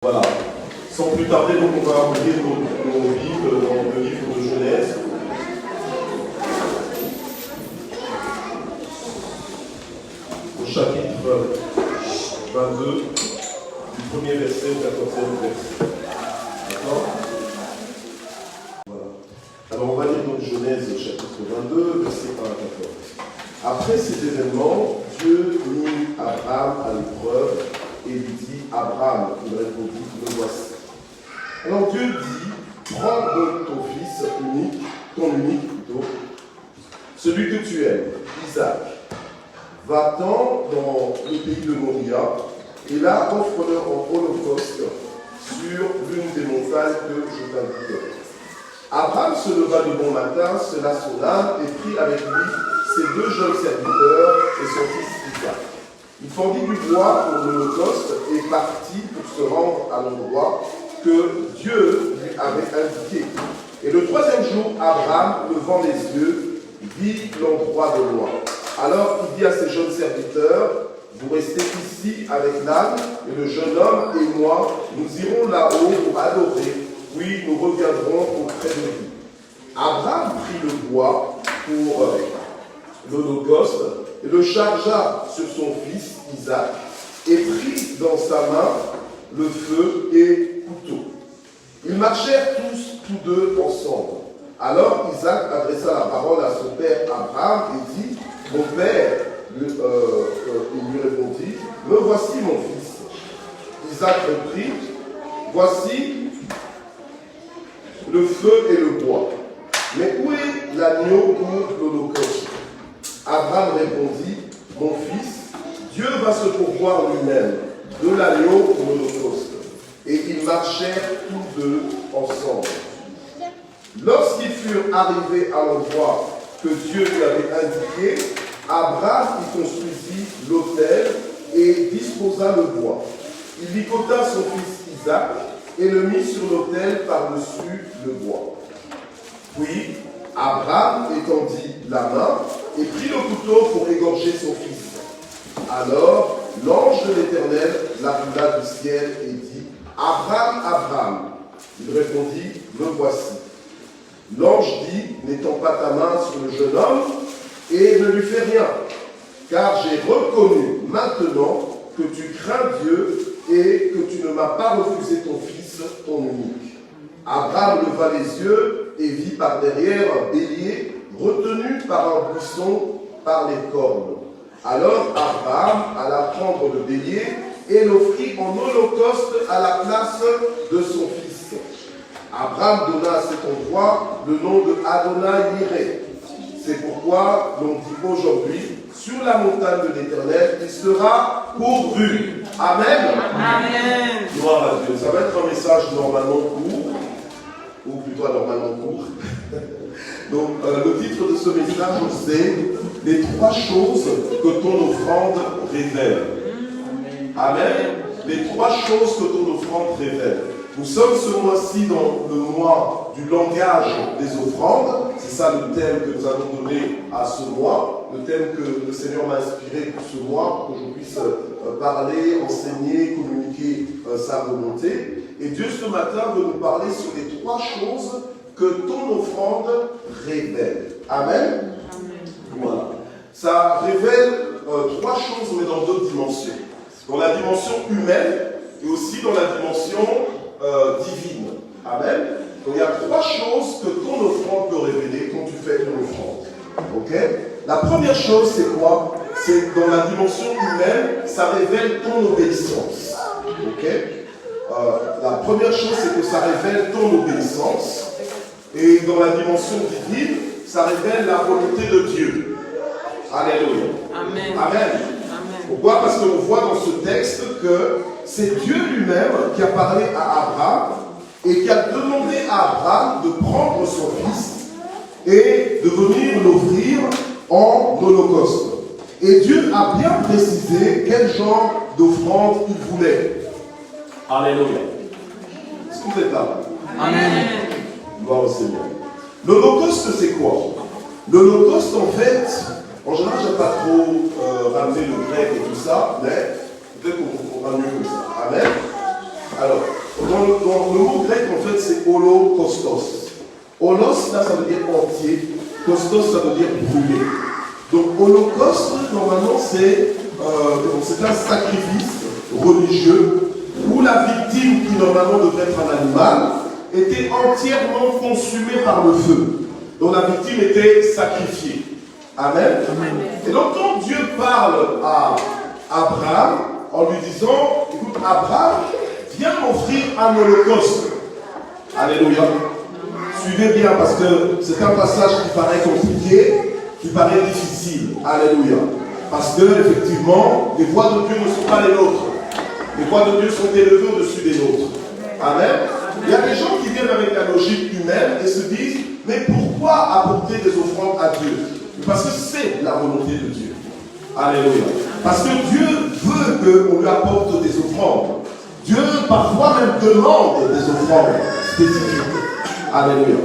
Voilà. Sans plus tarder, donc on va ouvrir nos Bibles dans le livre de Genèse. Au chapitre 22, du premier verset au 14e verset. D'accord ? Voilà. Alors on va lire donc Genèse chapitre 22, verset 1 à 14. Après ces événements, Dieu mit Abraham à l'épreuve et lui dit, Abraham, il répondit, me voici. Alors Dieu dit, prends donc ton fils unique, ton unique plutôt, celui que tu aimes, Isaac. Va-t'en dans le pays de Moria, et là offre-le en holocauste sur l'une des montagnes que je t'indiquerai. Abraham se leva de bon matin, se lava son âme et prit avec lui ses deux jeunes serviteurs et son fils Isaac. Il fendit du bois pour l'holocauste et partit pour se rendre à l'endroit que Dieu lui avait indiqué. Et le troisième jour, Abraham, levant les yeux, vit l'endroit de loin. Alors il dit à ses jeunes serviteurs, vous restez ici avec l'âne, et le jeune homme et moi, nous irons là-haut pour adorer, puis nous reviendrons auprès de lui. Abraham prit le bois pour l'holocauste et le chargea sur son fils Isaac et prit dans sa main le feu et couteau. Ils marchèrent tous deux ensemble. Alors Isaac adressa la parole à son père Abraham et dit, mon père, il lui répondit, me voici mon fils. Isaac reprit, voici le feu et le bois. Mais où est l'agneau pour l'holocauste? Abraham répondit, mon fils, Dieu va se pourvoir lui-même de l'agneau pour l'holocauste. Et ils marchèrent tous deux ensemble. Lorsqu'ils furent arrivés à l'endroit que Dieu lui avait indiqué, Abraham y construisit l'autel et disposa le bois. Il licota son fils Isaac et le mit sur l'autel par-dessus le bois. Puis Abraham étendit la main et prit le couteau pour égorger son fils. Alors l'ange de l'Éternel l'appela du ciel et dit, Abraham, Abraham. Il répondit, me voici. L'ange dit, n'étends pas ta main sur le jeune homme et ne lui fais rien, car j'ai reconnu maintenant que tu crains Dieu et que tu ne m'as pas refusé ton fils, ton unique. Abraham leva les yeux et vit par derrière un bélier retenu par un buisson par les cornes. Alors Abraham alla prendre le bélier et l'offrit en holocauste à la place de son fils. Abraham donna à cet endroit le nom de Adonai-Yireh. C'est pourquoi l'on dit aujourd'hui, sur la montagne de l'Éternel, il sera pourvu. Amen. Amen. Gloire à Dieu. Ça va être un message normalement court, ou plutôt anormalement court. Donc, le titre de ce message, c'est « Les trois choses que ton offrande révèle ». Amen. Les trois choses que ton offrande révèle. Nous sommes ce mois-ci dans le mois du langage des offrandes. C'est ça le thème que nous avons donné à ce mois. Le thème que le Seigneur m'a inspiré pour ce mois, pour que je puisse parler, enseigner, communiquer sa volonté. Et Dieu ce matin veut nous parler sur les trois choses que ton offrande révèle. Amen. Voilà. Ça révèle trois choses, mais dans deux dimensions. Dans la dimension humaine et aussi dans la dimension divine. Amen. Donc il y a trois choses que ton offrande peut révéler quand tu fais ton offrande. Ok? La première chose, c'est quoi? C'est dans la dimension humaine, ça révèle ton obéissance. Ok? La première chose, c'est que ça révèle ton obéissance. Et dans la dimension divine, ça révèle la volonté de Dieu. Alléluia. Amen. Amen. Pourquoi? Parce qu'on voit dans ce texte que c'est Dieu lui-même qui a parlé à Abraham et qui a demandé à Abraham de prendre son fils et de venir l'offrir en holocauste. Et Dieu a bien précisé quel genre d'offrande il voulait. Alléluia. Est-ce que vous êtes là? Amen. Gloire au Seigneur. L'holocauste, c'est quoi? L'holocauste, en fait, en général, je n'aime pas trop ramener le grec et tout ça, mais peut-être qu'on comprendra mieux que ça. Amen. Alors, dans le mot grec, en fait, c'est holokostos. Holos, là, ça veut dire entier. Kostos, ça veut dire brûler. Donc, holocauste, normalement, c'est un sacrifice religieux où la victime, qui normalement devrait être un animal, était entièrement consumée par le feu. Donc, la victime était sacrifiée. Amen. Amen. Et donc, quand Dieu parle à Abraham, en lui disant, écoute, Abraham, viens m'offrir un holocauste. Alléluia. Suivez bien, parce que c'est un passage qui paraît compliqué, qui paraît difficile. Alléluia. Parce que, effectivement, les voies de Dieu ne sont pas les nôtres. Les voies de Dieu sont élevées au-dessus des nôtres. Amen. Il y a des gens qui viennent avec la logique humaine et se disent, mais pourquoi apporter des offrandes à Dieu? Parce que c'est la volonté de Dieu. Alléluia. Parce que Dieu veut qu'on lui apporte des offrandes. Dieu parfois même demande des offrandes spécifiques. Alléluia.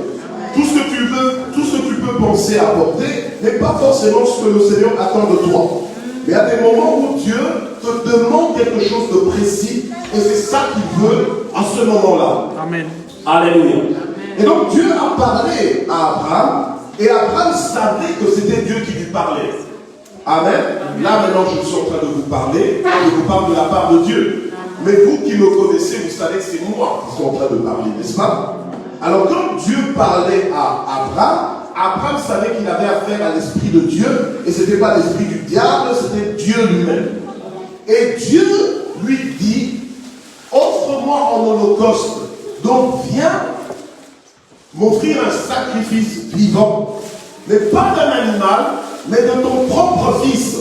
Tout ce que tu veux, tout ce que tu peux penser apporter n'est pas forcément ce que le Seigneur attend de toi. Mais il y a des moments où Dieu te demande quelque chose de précis et c'est ça qu'il veut à ce moment-là. Amen. Alléluia. Et donc Dieu a parlé à Abraham et Abraham savait que c'était Dieu qui lui parlait. Amen. Là maintenant je suis en train de vous parler, je vous parle de la part de Dieu. Mais vous qui me connaissez, vous savez que c'est moi qui suis en train de parler, n'est-ce pas? Alors quand Dieu parlait à Abraham, Abraham savait qu'il avait affaire à l'esprit de Dieu, et ce n'était pas l'esprit du diable, c'était Dieu lui-même. Et Dieu lui dit, offre-moi en holocauste, donc viens m'offrir un sacrifice vivant, mais pas d'un animal, mais de ton propre fils,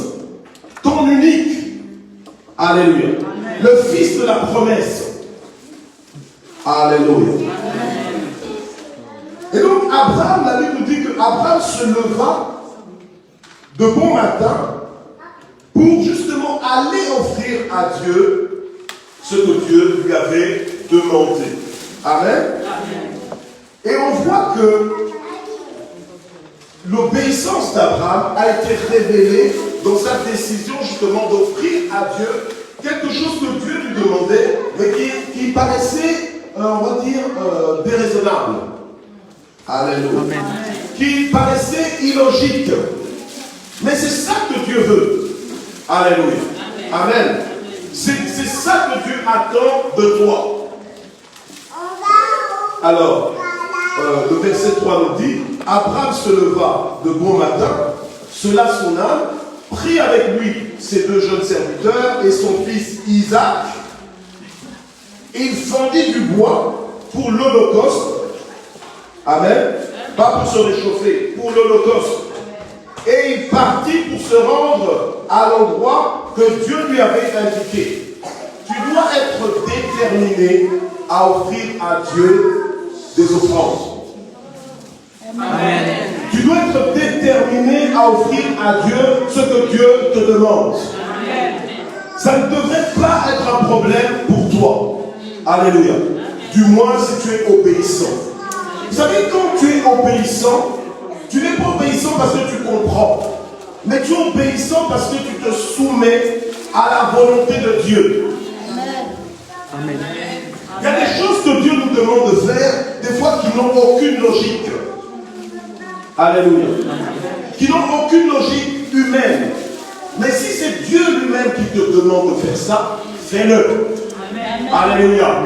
ton unique. Alléluia. Amen. Le fils de la promesse. Alléluia. Amen. Et donc Abraham, la Bible nous dit que Abraham se leva de bon matin pour justement aller offrir à Dieu ce que Dieu lui avait demandé. Amen. Amen. Et on voit que l'obéissance d'Abraham a été révélée dans sa décision justement d'offrir à Dieu quelque chose que Dieu lui demandait, mais qui paraissait, on va dire, déraisonnable. Alléluia. Amen. Qui paraissait illogique. Mais c'est ça que Dieu veut. Alléluia. Amen. Amen. C'est ça que Dieu attend de toi. Alors, le verset 3 nous dit, Abraham se leva de bon matin, se lava son âme, prit avec lui ses deux jeunes serviteurs et son fils Isaac. Et il fendit du bois pour l'holocauste. Amen. Pas pour se réchauffer, pour l'holocauste. Et il partit pour se rendre à l'endroit que Dieu lui avait indiqué. Tu dois être déterminé à offrir à Dieu des offrandes. Amen. Tu dois être déterminé à offrir à Dieu ce que Dieu te demande. Amen. Ça ne devrait pas être un problème pour toi. Alléluia. Du moins si tu es obéissant. Vous savez, quand tu es obéissant, tu n'es pas obéissant parce que tu comprends, mais tu es obéissant parce que tu te soumets à la volonté de Dieu. Amen. Il y a des choses que Dieu nous demande de faire, des fois qui n'ont aucune logique. Alléluia. Qui n'ont aucune logique humaine. Mais si c'est Dieu lui-même qui te demande de faire ça, fais-le. Alléluia.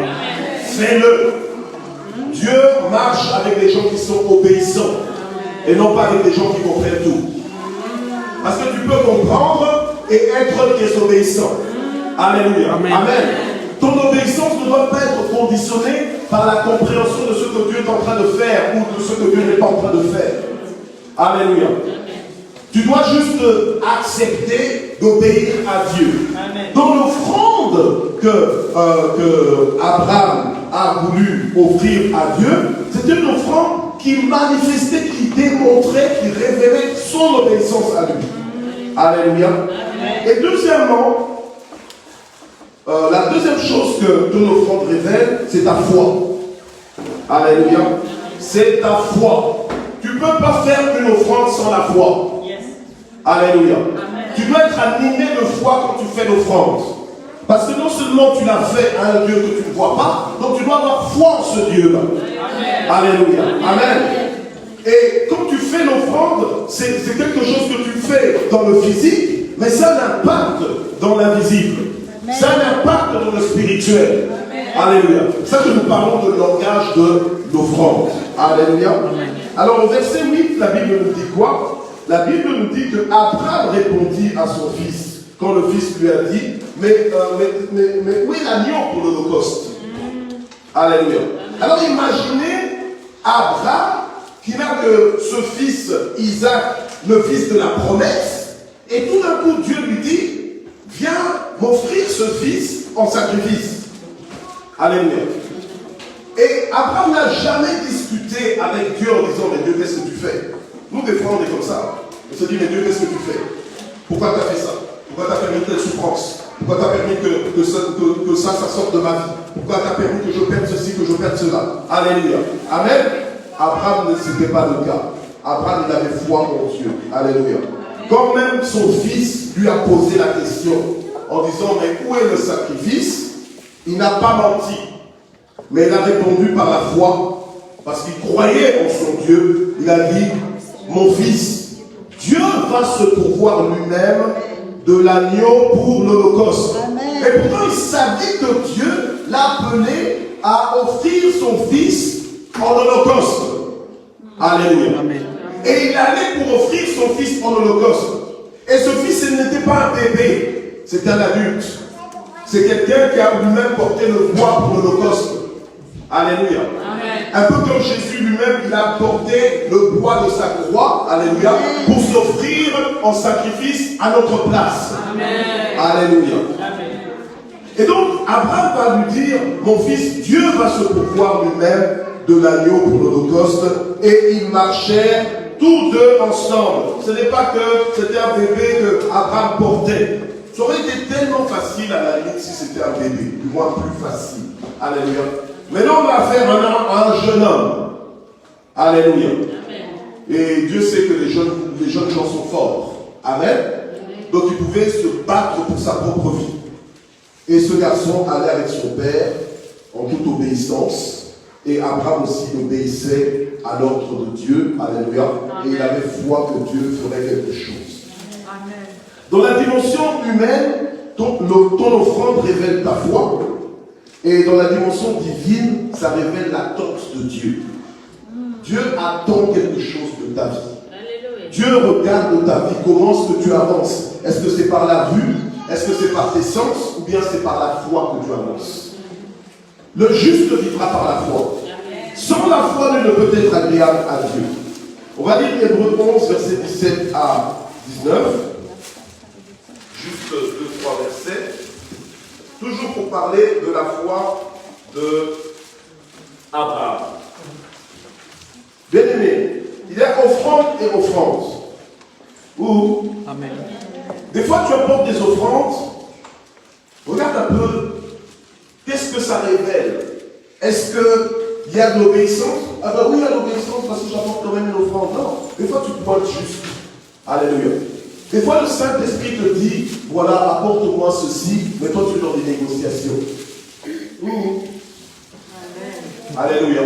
Fais-le. Dieu marche avec des gens qui sont obéissants et non pas avec des gens qui comprennent tout. Parce que tu peux comprendre et être désobéissant. Alléluia. Amen. Amen. Ton obéissance ne doit pas être conditionnée par la compréhension de ce que Dieu est en train de faire ou de ce que Dieu n'est pas en train de faire. Alléluia. Tu dois juste accepter d'obéir à Dieu. Amen. Dans l'offrande que Abraham a voulu offrir à Dieu, c'était une offrande qui manifestait, qui démontrait, qui révélait son obéissance à lui. Alléluia. Amen. Et deuxièmement, la deuxième chose que ton offrande révèle, c'est ta foi. Alléluia. C'est ta foi. Tu ne peux pas faire une offrande sans la foi. Yes. Alléluia. Amen. Tu dois être animé de foi quand tu fais l'offrande. Parce que non seulement tu l'as fait à un Dieu que tu ne vois pas, donc tu dois avoir foi en ce Dieu-là. Alléluia. Amen. Et quand tu fais l'offrande, c'est quelque chose que tu fais dans le physique, mais ça a un impact dans l'invisible. Ça a un impact dans le spirituel. Alléluia. Ça que nous parlons de langage de l'offrande. Alléluia. Alors au verset 8, la Bible nous dit quoi? La Bible nous dit que Abraham répondit à son fils, quand le fils lui a dit, mais où est l'agneau pour l'Holocauste? Alléluia. Alors imaginez Abraham qui n'a que ce fils Isaac, le fils de la promesse, et tout d'un coup Dieu lui dit, viens m'offrir ce fils en sacrifice. Alléluia. Et Abraham n'a jamais discuté avec Dieu en disant, mais Dieu, qu'est-ce que tu fais? Nous, des fois, on est comme ça. On se dit, mais Dieu, qu'est-ce que tu fais? Pourquoi tu as fait ça? Pourquoi tu as permis telle souffrance? Pourquoi tu as permis que ça sorte de ma vie? Pourquoi tu as permis que je perde ceci, que je perde cela? Alléluia. Amen. Abraham ne c'était pas le cas. Abraham, il avait foi en Dieu. Alléluia. Quand même son fils lui a posé la question en disant, mais où est le sacrifice? Il n'a pas menti. Mais il a répondu par la foi, parce qu'il croyait en son Dieu. Il a dit, mon fils, Dieu va se pourvoir lui-même de l'agneau pour l'Holocauste. Et pourtant, il savait que Dieu l'a appelé à offrir son fils en Holocauste. Alléluia. Amen. Et il allait pour offrir son fils en Holocauste. Et ce fils, il n'était pas un bébé, c'était un adulte. C'est quelqu'un qui a lui-même porté le poids pour l'Holocauste. Alléluia. Amen. Un peu comme Jésus lui-même, il a porté le poids de sa croix, alléluia, pour s'offrir en sacrifice à notre place. Amen. Alléluia. Amen. Et donc, Abraham va lui dire, mon fils, Dieu va se pourvoir lui-même de l'agneau pour l'Holocauste. Et ils marchèrent tous deux ensemble. Ce n'est pas que c'était un bébé que Abraham portait. Ça aurait été tellement facile à la limite si c'était un bébé, du moins plus facile. Alléluia. Maintenant, on va faire un jeune homme. Alléluia. Amen. Et Dieu sait que les jeunes gens sont forts. Amen. Donc, il pouvait se battre pour sa propre vie. Et ce garçon allait avec son père en toute obéissance. Et Abraham aussi obéissait à l'ordre de Dieu. Alléluia. Amen. Et il avait foi que Dieu ferait quelque chose. Amen. Dans la dimension humaine, ton offrande révèle ta foi. Et dans la dimension divine, ça révèle l'attente de Dieu. Dieu attend quelque chose de ta vie. Alléluia. Dieu regarde ta vie. Comment est-ce que tu avances? Est-ce que c'est par la vue? Est-ce que c'est par tes sens? Ou bien c'est par la foi que tu avances? Le juste vivra par la foi. Sans la foi, nul ne peut être agréable à Dieu. On va lire Hébreux 11, versets 17 à 19. Juste 2-3 versets. Toujours pour parler de la foi de Abraham. Bien aimé, il y a offrande et offrande. Ou, amen. Des fois tu apportes des offrandes, regarde un peu, qu'est-ce que ça révèle? Est-ce qu'il y a de l'obéissance? Ah ben oui, il y a de l'obéissance parce que j'apporte quand même une offrande. Non, des fois tu pointes juste. Alléluia. Des fois, le Saint-Esprit te dit, voilà, apporte-moi ceci, mais toi, tu es dans des négociations. Alléluia.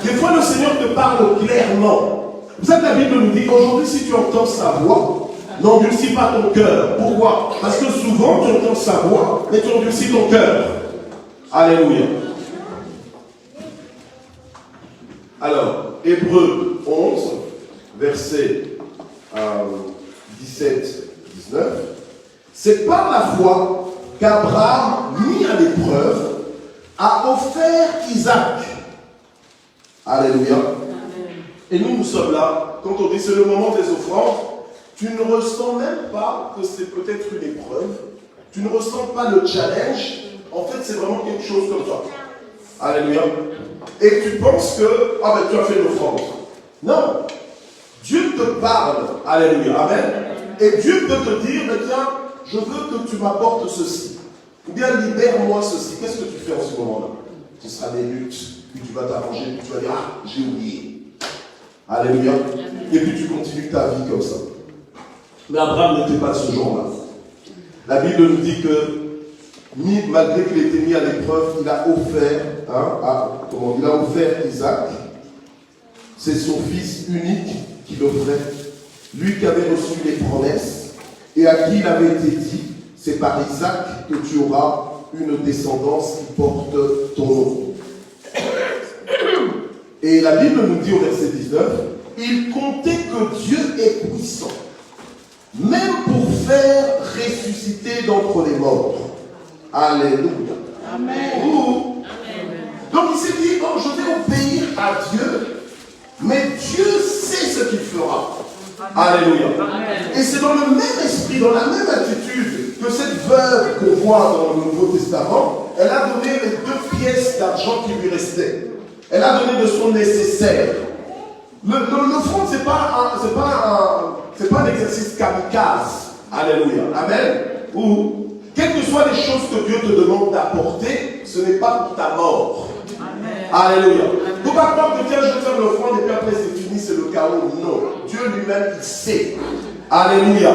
Des fois, le Seigneur te parle clairement. Vous savez, la Bible nous dit, aujourd'hui, si tu entends sa voix, n'endurcis pas ton cœur. Pourquoi? Parce que souvent, tu entends sa voix, mais tu endurcis ton cœur. Alléluia. Alors, Hébreux 11, verset 17, 19, c'est par la foi qu'Abraham, mis à l'épreuve, a offert Isaac. Alléluia. Et nous sommes là. Quand on dit c'est le moment des offrandes, tu ne ressens même pas que c'est peut-être une épreuve. Tu ne ressens pas le challenge. En fait, c'est vraiment quelque chose comme ça. Alléluia. Et tu penses que, ah ben tu as fait l'offrande. Non. Dieu te parle. Alléluia. Amen. Et Dieu peut te dire, mais tiens, je veux que tu m'apportes ceci. Ou bien libère-moi ceci. Qu'est-ce que tu fais en ce moment-là? Ce sera des luttes. Puis tu vas t'arranger. Puis tu vas dire, ah, j'ai oublié. Alléluia. Et puis tu continues ta vie comme ça. Mais Abraham n'était pas de ce genre-là. La Bible nous dit que malgré qu'il ait été mis à l'épreuve, il a offert, il a offert Isaac. C'est son fils unique qu'il offrait. Lui qui avait reçu les promesses et à qui il avait été dit, c'est par Isaac que tu auras une descendance qui porte ton nom. Et la Bible nous dit au verset 19, il comptait que Dieu est puissant, même pour faire ressusciter d'entre les morts. Alléluia. Amen. Donc il s'est dit, oh, je vais obéir à Dieu, mais Dieu sait ce qu'il fera. Alléluia. Et c'est dans le même esprit, dans la même attitude que cette veuve qu'on voit dans le Nouveau Testament, elle a donné les 2 pièces d'argent qui lui restaient. Elle a donné de son nécessaire. L'offrande, ce n'est pas un exercice kamikaze. Alléluia. Amen. Ou, quelles que soient les choses que Dieu te demande d'apporter, ce n'est pas pour ta mort. Amen. Alléluia. Il ne faut pas croire que tiens, je fais l'offrande et puis après c'est fini, c'est le chaos. Non. Dieu lui-même, il sait. Alléluia.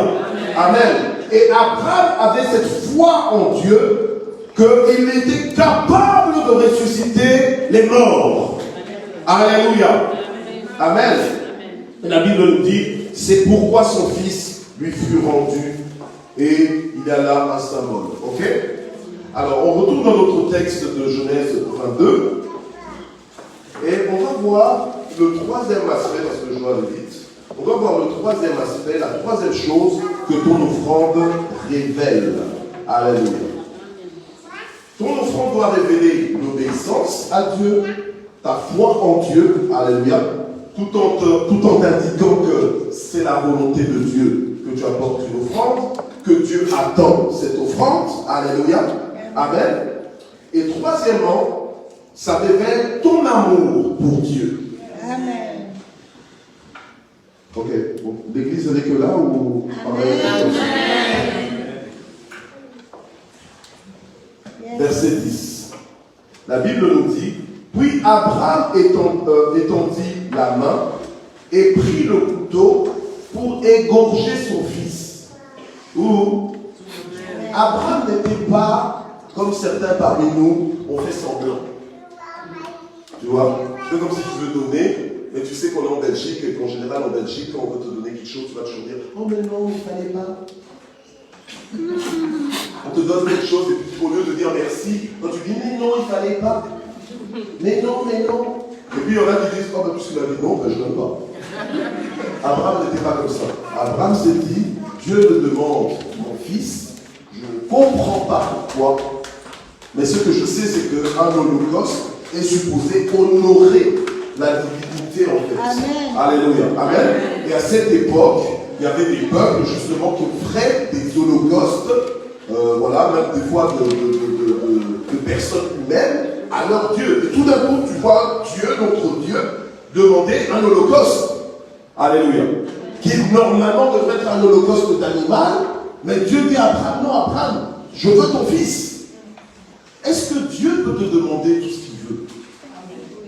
Amen. Et Abraham avait cette foi en Dieu qu'il était capable de ressusciter les morts. Alléluia. Amen. Et la Bible nous dit, c'est pourquoi son fils lui fut rendu. Et il y a là un symbole. Ok? Alors, on retourne dans notre texte de Genèse 22. Et on va voir le 3e aspect, parce que je dois aller vite. On va voir le 3e aspect, la 3e chose que ton offrande révèle. Alléluia. Ton offrande doit révéler l'obéissance à Dieu, ta foi en Dieu, alléluia, tout en t'indiquant que c'est la volonté de Dieu que tu apportes une offrande, que Dieu attend cette offrande, alléluia, amen. Et troisièmement, ça révèle ton amour pour Dieu. Amen. Ok, bon, l'église n'est que là ou... Amen. Verset 10. La Bible nous dit, puis Abraham étendit la main et prit le couteau pour égorger son fils. Ou Abraham n'était pas comme certains parmi nous, on fait semblant. Tu vois, c'est comme si tu veux donner, mais tu sais qu'on est en Belgique et qu'en général en Belgique, quand on veut te donner quelque chose, tu vas toujours dire, oh mais non, il ne fallait pas. On te donne quelque chose et puis au lieu de dire merci, quand tu dis mais non, il ne fallait pas. Mais non. Et puis il y en a qui disent, oh ben puisqu'il a dit non, ben je ne donne pas. Abraham n'était pas comme ça. Abraham s'est dit, Dieu me demande mon fils, je ne comprends pas pourquoi. Mais ce que je sais, c'est qu'un holocauste est supposé honorer la divinité en fait. Amen. Alléluia. Amen. Et à cette époque, il y avait des peuples justement qui offraient des holocaustes, voilà, même des fois de personnes humaines à leur Dieu. Et tout d'un coup, tu vois Dieu, notre Dieu, demander un holocauste. Alléluia. Qui normalement devrait être un holocauste d'animal, mais Dieu dit à Abraham, non Abraham, je veux ton fils. Est-ce que Dieu peut te demander tout ce qu'il veut?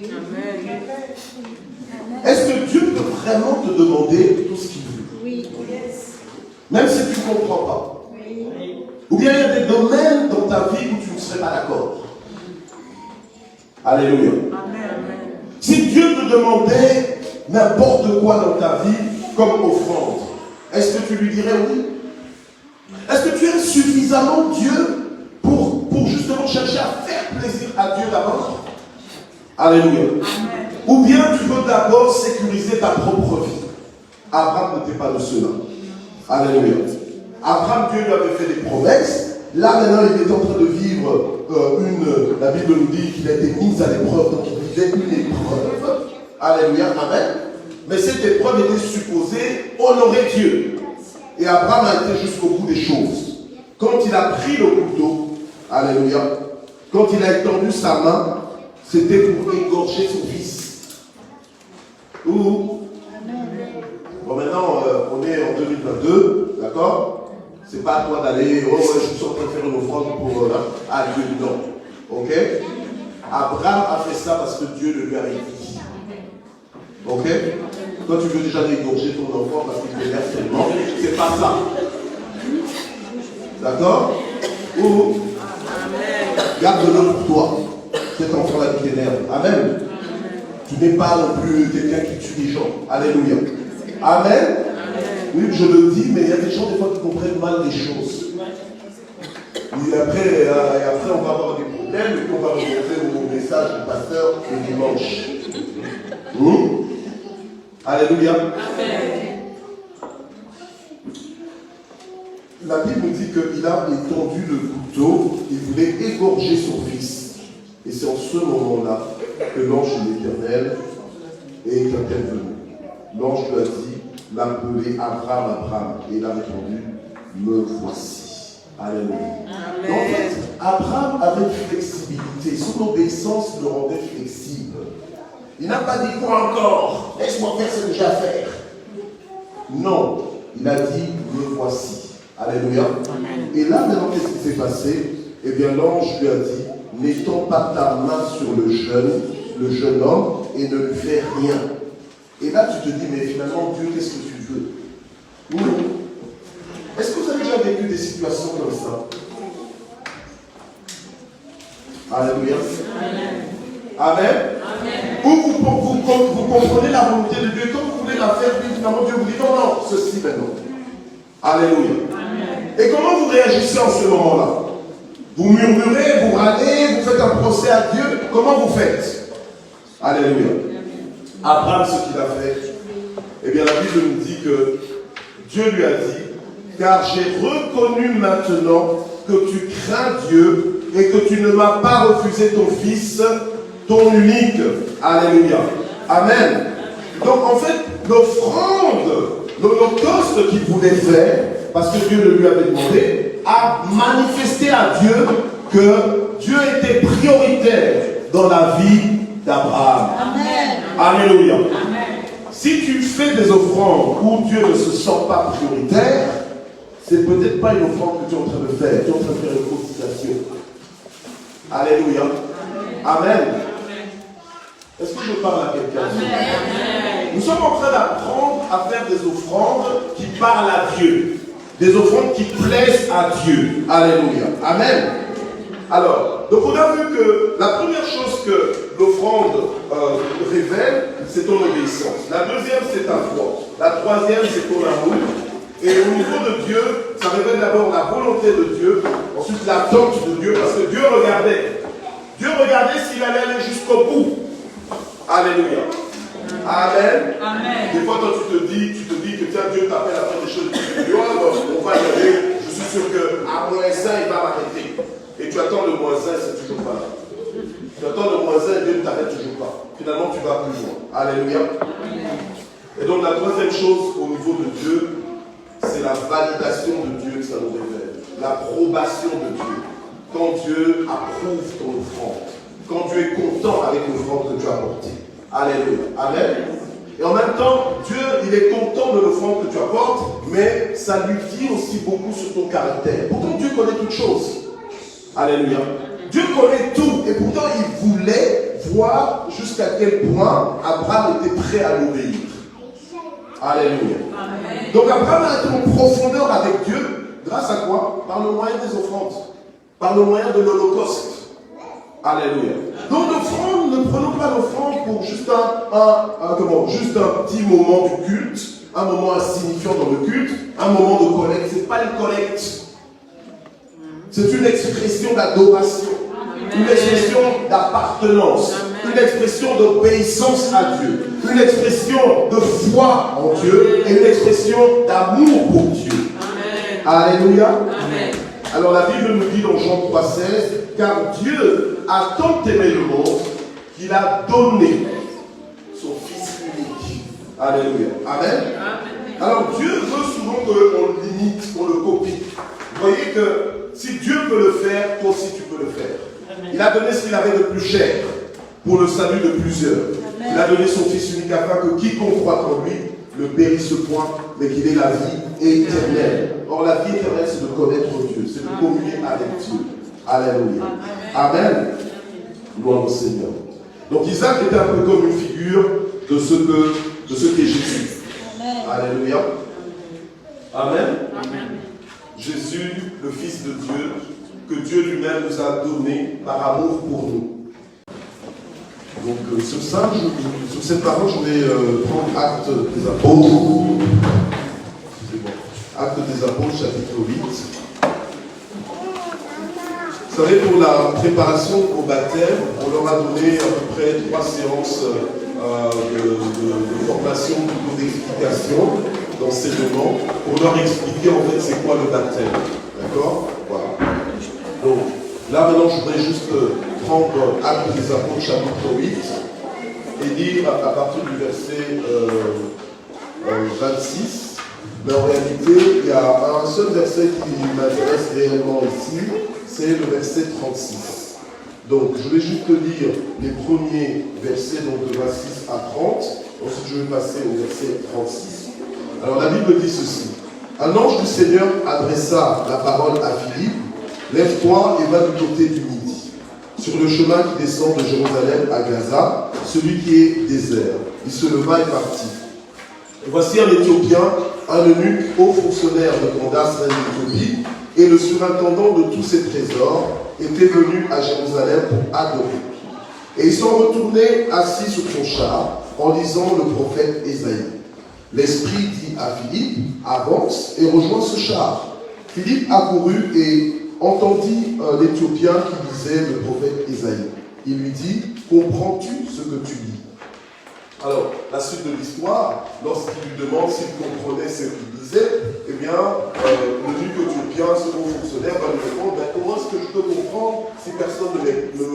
Amen. Est-ce que Dieu peut vraiment te demander tout ce qu'il veut? Oui. Même si tu ne comprends pas. Oui. Ou bien il y a des domaines dans ta vie où tu ne serais pas d'accord. Alléluia. Amen. Si Dieu te demandait n'importe quoi dans ta vie comme offrande, est-ce que tu lui dirais oui? Est-ce que tu aimes suffisamment Dieu pour justement chercher à faire plaisir à Dieu d'abord? Alléluia. Amen. Ou bien tu veux d'abord sécuriser ta propre vie. Abraham n'était pas de cela. Alléluia. Abraham, Dieu lui avait fait des promesses. Là maintenant il est en train de vivre la Bible nous dit qu'il a été mis à l'épreuve, donc il vivait une épreuve. Alléluia, amen. Mais cette épreuve était supposée honorer Dieu. Et Abraham a été jusqu'au bout des choses. Quand il a pris le couteau, alléluia, quand il a étendu sa main, c'était pour égorger son fils. Bon, maintenant, on est en 2022, d'accord? C'est pas à toi d'aller, oh ouais, je suis en train de faire une offrande pour à Dieu, non. Ok? Abraham a fait ça parce que Dieu le lui avait dit. Ok? Toi, tu veux déjà égorger ton enfant parce qu'il t'énerve tellement. C'est pas ça. D'accord? Ou Garde-le pour toi. Cet enfant-là qui t'énerve. Amen. Tu n'es pas non plus quelqu'un qui tue les gens. Alléluia. Amen. Oui, je le dis, mais il y a des gens des fois qui comprennent mal les choses. Et après, on va avoir des problèmes et puis on va remonter au message du pasteur le dimanche. Alléluia. La Bible nous dit qu'il a étendu le couteau, il voulait égorger son fils. Et c'est en ce moment-là que l'ange de l'Éternel est intervenu. L'ange lui a dit, l'appeler Abraham, Abraham. Et il a répondu, me voici. Alléluia. Donc, en fait, Abraham avait une flexibilité. Son obéissance le rendait flexible. Il n'a pas dit quoi encore, laisse-moi faire ce que j'ai à faire. Non, il a dit, me voici. Alléluia. Et là, maintenant, qu'est-ce qui s'est passé? Eh bien, l'ange lui a dit, n'étends pas ta main sur le jeune homme, et ne lui fais rien. Et là, tu te dis, mais finalement, Dieu, qu'est-ce que tu veux? Oui. Est-ce que vous avez déjà vécu des situations comme ça? Alléluia. Amen. Ou vous comprenez la volonté de Dieu, quand vous voulez la faire, finalement, Dieu vous dit, non, non, ceci maintenant. Alléluia. Et comment vous réagissez en ce moment-là? Vous murmurez, vous râlez, vous faites un procès à Dieu. Comment vous faites? Alléluia. Abraham, ce qu'il a fait, eh bien la Bible nous dit que Dieu lui a dit, car j'ai reconnu maintenant que tu crains Dieu et que tu ne m'as pas refusé ton fils, ton unique. Alléluia. Amen. Donc en fait, l'offrande, l'holocauste qu'il voulait faire, parce que Dieu le lui avait demandé, a manifesté à Dieu que Dieu était prioritaire dans la vie d'Abraham. Alléluia. Amen. Si tu fais des offrandes où Dieu ne se sent pas prioritaire, c'est peut-être pas une offrande que tu es en train de faire. Tu es en train de faire une consultation. Alléluia. Amen. Est-ce que je parle à quelqu'un? Nous sommes en train d'apprendre à faire des offrandes qui parlent à Dieu. Des offrandes qui plaisent à Dieu. Alléluia. Amen. Alors, donc on a vu que la première chose que l'offrande révèle, c'est ton obéissance. La deuxième, c'est ta foi. La troisième, c'est ton amour. Et au niveau de Dieu, ça révèle d'abord la volonté de Dieu, ensuite l'attente de Dieu, parce que Dieu regardait s'il allait aller jusqu'au bout. Alléluia. Amen. Amen. Des fois, quand tu te dis que tiens, Dieu t'appelle à faire des choses, on va y aller, je suis sûr qu'à moins 1, il va m'arrêter. Et tu attends le moins 1, c'est toujours pas là. Tu attends le moins 1 et Dieu ne t'arrête toujours pas. Finalement, tu vas plus loin. Alléluia. Et donc, la troisième chose au niveau de Dieu, c'est la validation de Dieu que ça nous révèle. L'approbation de Dieu. Quand Dieu approuve ton offrande. Quand Dieu est content avec l'offrande que tu as apportée. Alléluia. Amen. Et en même temps, Dieu, il est content de l'offrande que tu apportes, mais ça lui dit aussi beaucoup sur ton caractère. Pourtant, Dieu connaît toutes choses. Alléluia. Dieu connaît tout. Et pourtant, il voulait voir jusqu'à quel point Abraham était prêt à l'obéir. Alléluia. Amen. Donc Abraham a été en profondeur avec Dieu. Grâce à quoi? Par le moyen des offrandes. Par le moyen de l'holocauste. Alléluia. Donc l'offrande, ne prenons pas l'offrande pour juste un petit moment du culte, un moment insignifiant dans le culte, un moment de collecte. Ce n'est pas une collecte. C'est une expression d'adoration, une expression d'appartenance, une expression d'obéissance à Dieu, une expression de foi en Dieu et une expression d'amour pour Dieu. Amen. Alléluia. Amen. Alors la Bible nous dit dans Jean 3,16, car Dieu a tant aimé le monde qu'il a donné son Fils unique. Alléluia. Amen. Amen. Alors Dieu veut souvent qu'on l'imite, qu'on le copie. Vous voyez que si Dieu peut le faire, toi aussi tu peux le faire. Amen. Il a donné ce qu'il avait de plus cher pour le salut de plusieurs. Amen. Il a donné son Fils unique afin que quiconque croit en lui ne périsse point, mais qu'il ait la vie éternelle. Or la vie éternelle, c'est de connaître Dieu, c'est de communier avec Dieu. Alléluia. Amen. Amen. Gloire au Seigneur. Donc Isaac était un peu comme une figure de ce qu'est Jésus. Amen. Alléluia. Amen. Amen. Jésus, le Fils de Dieu, que Dieu lui-même nous a donné par amour pour nous. Donc sur ça, sur cette parole, je vais prendre Actes des Apôtres. Excusez-moi. Actes des Apôtres, chapitre 8. Vous savez, pour la préparation au baptême, on leur a donné à peu près 3 séances de formation, d'explication, d'enseignement, pour leur expliquer en fait c'est quoi le baptême. D'accord? Voilà. Donc, là maintenant, je voudrais juste prendre Actes des Apôtres, chapitre 8, et lire à partir du verset 26. Mais en réalité, il y a un seul verset qui m'intéresse réellement ici, c'est le verset 36. Donc, je vais juste lire les premiers versets, donc de 26 à 30. Ensuite, je vais passer au verset 36. Alors, la Bible dit ceci. Un ange du Seigneur adressa la parole à Philippe. Lève-toi et va du côté du midi, sur le chemin qui descend de Jérusalem à Gaza, celui qui est désert. Il se leva et partit. Et voici un Éthiopien, un eunuque, haut fonctionnaire de Candace, reine d'Éthiopie, et le surintendant de tous ses trésors, était venu à Jérusalem pour adorer. Et ils sont retournés assis sur son char, en lisant le prophète Ésaïe. L'Esprit dit à Philippe, avance et rejoins ce char. Philippe accourut et entendit l'Éthiopien qui lisait le prophète Ésaïe. Il lui dit, comprends-tu ce que tu lis? Alors, la suite de l'histoire, lorsqu'il lui demande s'il comprenait ce qu'il disait, eh bien, l'eunuque éthiopien, ce bon fonctionnaire, va lui répondre, ben, comment est-ce que je peux comprendre si personne ne me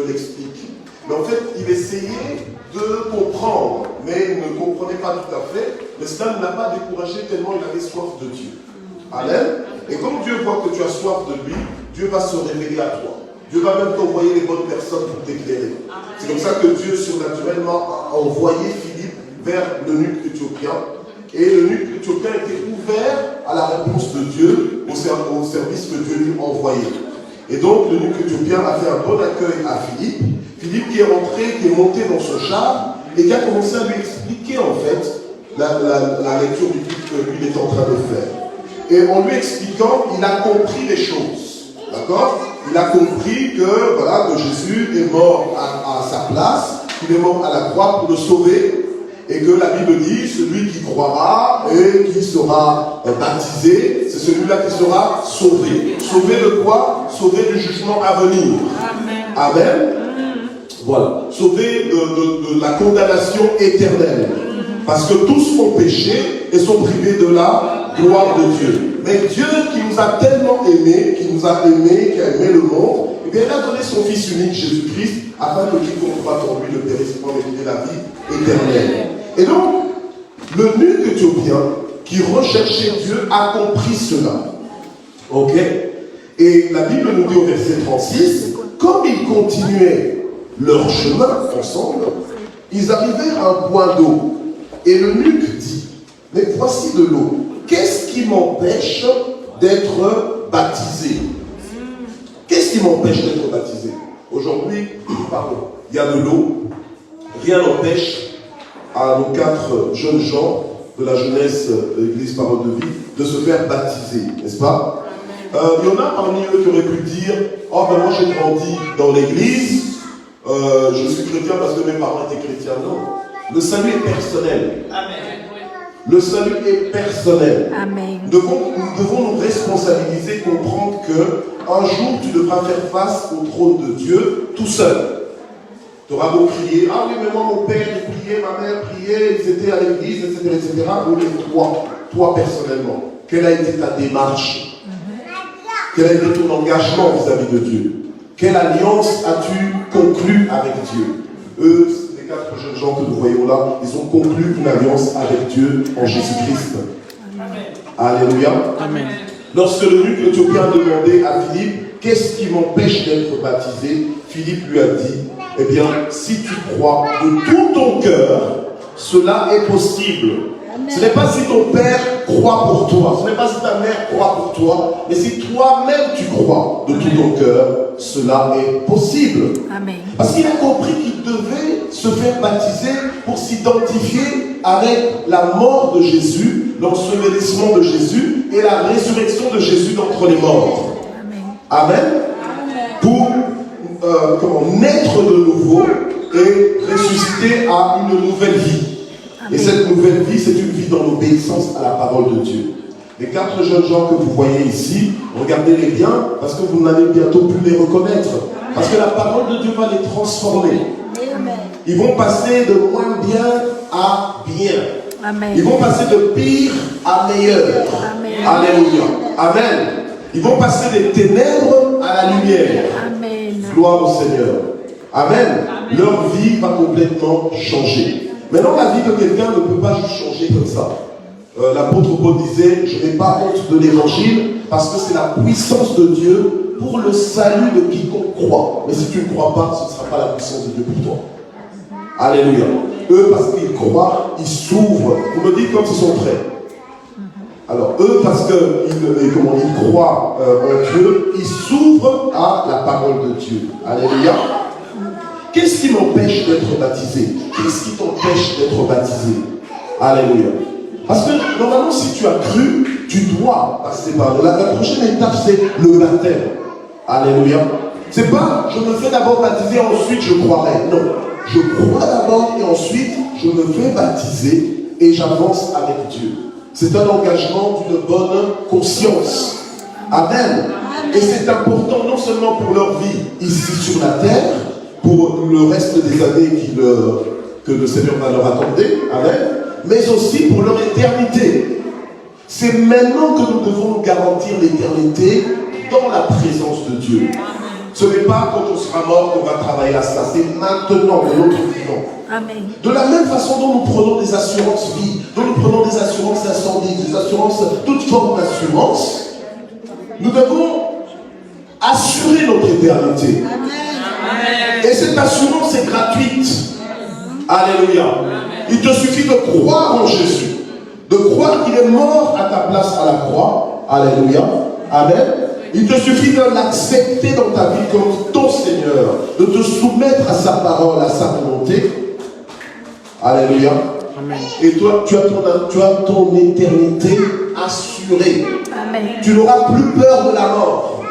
l'explique? Mais en fait, il essayait de comprendre, mais il ne comprenait pas tout à fait. Mais cela ne l'a pas découragé tellement il avait soif de Dieu. Amen. Et comme Dieu voit que tu as soif de lui, Dieu va se révéler à toi. Dieu va même t'envoyer les bonnes personnes pour t'éclairer. C'est comme ça que Dieu surnaturellement a envoyé Philippe vers l'eunuque éthiopien. Et l'eunuque éthiopien était ouvert à la réponse de Dieu, au service que Dieu lui envoyait. Et donc l'eunuque éthiopien a fait un bon accueil à Philippe. Philippe qui est rentré, qui est monté dans son char et qui a commencé à lui expliquer en fait la lecture du livre que lui est en train de faire. Et en lui expliquant, il a compris les choses. D'accord? Il a compris que, voilà, que Jésus est mort à sa place, qu'il est mort à la croix pour le sauver, et que la Bible dit, celui qui croira et qui sera baptisé, c'est celui-là qui sera sauvé. Sauvé de quoi? Sauvé du jugement à venir. Amen. Amen. Voilà. Sauvé de la condamnation éternelle. Parce que tous ont péché et sont privés de la gloire de Dieu. Mais Dieu qui nous a tellement aimés, qui a aimé le monde, eh bien, il a donné son Fils unique, Jésus-Christ, afin que quiconque croit en lui ne périsse pas, mais qu'il ait la vie éternelle. Et donc, l'eunuque éthiopien qui recherchait Dieu a compris cela. Ok? Et la Bible nous dit au verset 36, comme ils continuaient leur chemin ensemble, ils arrivèrent à un point d'eau. Et l'eunuque dit, mais voici de l'eau. Qu'est-ce qui m'empêche d'être baptisé? Qu'est-ce qui m'empêche d'être baptisé? Aujourd'hui, pardon, il y a de l'eau. Rien n'empêche à nos 4 jeunes gens de la jeunesse de l'Église Parole de Vie de se faire baptiser, n'est-ce pas? Il y en a parmi eux qui auraient pu dire, oh ben moi j'ai grandi dans l'Église, je suis chrétien parce que mes parents étaient chrétiens. Non. Le salut est personnel. Amen. Le salut est personnel. Amen. Nous devons nous responsabiliser, comprendre qu'un jour tu devras faire face au trône de Dieu tout seul. Tu auras beau crier, ah oui, mais moi mon père il priait, ma mère priait, ils étaient à l'église, etc. Oui, toi personnellement, quelle a été ta démarche? Quel a été ton engagement vis-à-vis de Dieu? Quelle alliance as-tu conclue avec Dieu? Eux, les 4 jeunes gens que nous voyons là, ils ont conclu une alliance avec Dieu en Jésus-Christ. Alléluia. Amen. Lorsque l'eunuque éthiopien demandait à Philippe, qu'est-ce qui m'empêche d'être baptisé? Philippe lui a dit, eh bien, si tu crois de tout ton cœur, cela est possible. Ce n'est pas si ton père croit pour toi, ce n'est pas si ta mère croit pour toi, mais si toi-même tu crois de tout ton cœur, cela est possible. Amen. Parce qu'il a compris qu'il devait se faire baptiser pour s'identifier avec la mort de Jésus, l'ensevelissement de Jésus et la résurrection de Jésus d'entre les morts. Amen. Amen. pour naître de nouveau et ressusciter à une nouvelle vie. Et cette nouvelle vie, c'est une vie dans l'obéissance à la parole de Dieu. Les 4 jeunes gens que vous voyez ici, regardez-les bien, parce que vous n'allez bientôt plus les reconnaître. Parce que la parole de Dieu va les transformer. Ils vont passer de moins bien à bien. Amen. Ils vont passer de pire à meilleur. Amen. Alléluia. Amen. Ils vont passer des ténèbres à la lumière. Amen. Gloire au Seigneur. Amen. Leur vie va complètement changer. Maintenant, la vie de quelqu'un ne peut pas juste changer comme ça. L'apôtre Paul disait, je n'ai pas honte de l'évangile parce que c'est la puissance de Dieu pour le salut de quiconque croit. Mais si tu ne crois pas, ce ne sera pas la puissance de Dieu pour toi. Alléluia. Eux, parce qu'ils croient, ils s'ouvrent. Vous me dites comme ce sont prêts. Alors, eux, parce qu'ils croient en Dieu, ils s'ouvrent à la parole de Dieu. Alléluia. Qu'est-ce qui m'empêche d'être baptisé? Qu'est-ce qui t'empêche d'être baptisé? Alléluia. Parce que normalement, si tu as cru, tu dois passer par là. La prochaine étape, c'est le baptême. Alléluia. C'est pas, je me fais d'abord baptiser, ensuite je croirai. Non. Je crois d'abord et ensuite je me fais baptiser et j'avance avec Dieu. C'est un engagement d'une bonne conscience. Amen. Et c'est important non seulement pour leur vie ici sur la terre, pour le reste des années que le Seigneur va leur accorder, amen, mais aussi pour leur éternité. C'est maintenant que nous devons nous garantir l'éternité dans la présence de Dieu. Ce n'est pas quand on sera mort qu'on va travailler à ça, c'est maintenant de notre vivant. Amen. De la même façon dont nous prenons des assurances vie, dont nous prenons des assurances incendie, des assurances, toute forme d'assurance, nous devons assurer notre éternité. Amen. Et cette assurance est gratuite. Alléluia. Il te suffit de croire en Jésus, de croire qu'il est mort à ta place à la croix. Alléluia. Amen. Il te suffit de l'accepter dans ta vie comme ton Seigneur, de te soumettre à sa parole, à sa volonté. Alléluia. Amen. Et toi, tu as ton éternité assurée. Amen. Tu n'auras plus peur de la mort.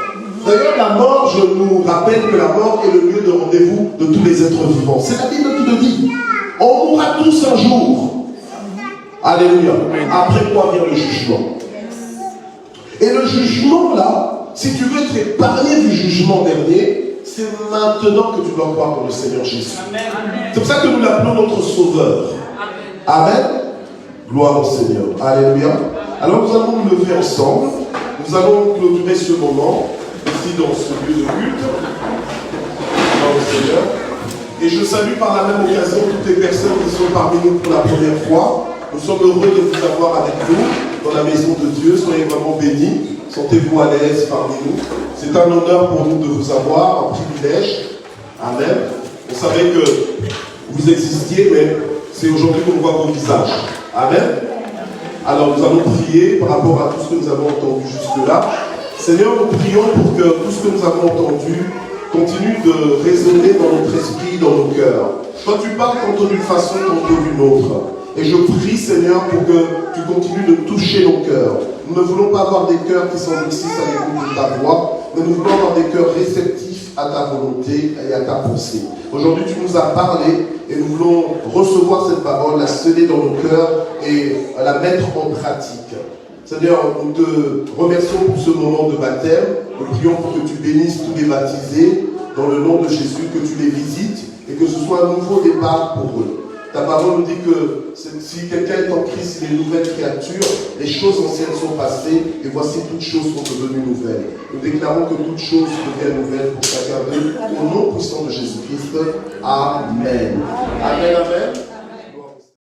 D'ailleurs, la mort, je nous rappelle que la mort est le lieu de rendez-vous de tous les êtres vivants. C'est la Bible qui le dit. On mourra tous un jour. Alléluia. Après quoi vient le jugement. Et le jugement, là, si tu veux être épargné du jugement dernier, c'est maintenant que tu dois croire dans le Seigneur Jésus. C'est pour ça que nous l'appelons notre Sauveur. Amen. Gloire au Seigneur. Alléluia. Alors nous allons nous lever ensemble. Nous allons clôturer ce moment ici dans ce lieu de culte. Gloire au Seigneur. Et je salue par la même occasion toutes les personnes qui sont parmi nous pour la première fois. Nous sommes heureux de vous avoir avec nous dans la maison de Dieu. Soyez vraiment bénis. Sentez-vous à l'aise parmi nous. C'est un honneur pour nous de vous avoir, un privilège. Amen. On savait que vous existiez, mais c'est aujourd'hui qu'on voit vos visages. Amen. Alors nous allons prier par rapport à tout ce que nous avons entendu jusque-là. Seigneur, nous prions pour que tout ce que nous avons entendu continue de résonner dans notre esprit, dans nos cœurs. Toi, tu parles tantôt d'une façon, tantôt d'une autre. Et je prie, Seigneur, pour que tu continues de toucher nos cœurs. Nous ne voulons pas avoir des cœurs qui s'endurcissent à l'écoute de ta voix, mais nous voulons avoir des cœurs réceptifs à ta volonté et à ta pensée. Aujourd'hui, tu nous as parlé et nous voulons recevoir cette parole, la sceller dans nos cœurs et la mettre en pratique. Seigneur, nous te remercions pour ce moment de baptême. Nous prions pour que tu bénisses tous les baptisés dans le nom de Jésus, que tu les visites et que ce soit un nouveau départ pour eux. Ta parole nous dit que si quelqu'un est en Christ, il est une nouvelle créature, les choses anciennes sont passées et voici toutes choses sont devenues nouvelles. Nous déclarons que toutes choses deviennent nouvelles pour chacun d'eux, au nom puissant de Jésus-Christ. Amen. Amen, amen.